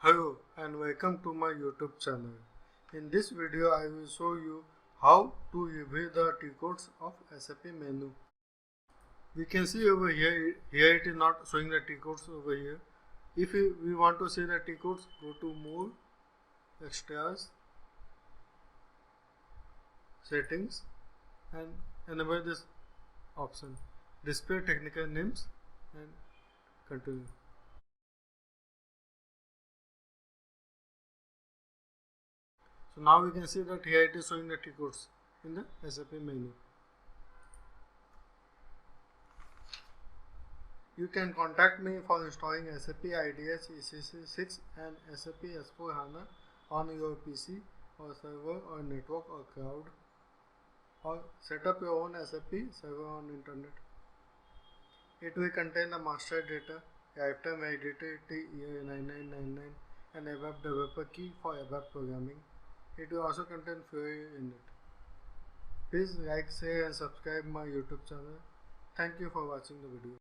Hello and welcome to my YouTube channel. In this video I will show you how to reveal the T-codes of SAP menu. We can see over here it is not showing the T-codes over here. If we want to see the T-codes, go to More, Extras, Settings and enable this option, Display Technical Names, and continue. So now we can see that here it is showing the T-codes in the SAP menu. You can contact me for installing SAP IDES ECC6 and SAP S4 HANA on your PC or server or network or cloud, or set up your own SAP server on internet. It will contain the master data, lifetime validity year 9999 and ABAP developer key for ABAP programming. It will also contain FIORI in it. Please like, share and subscribe my YouTube channel. Thank you for watching the video.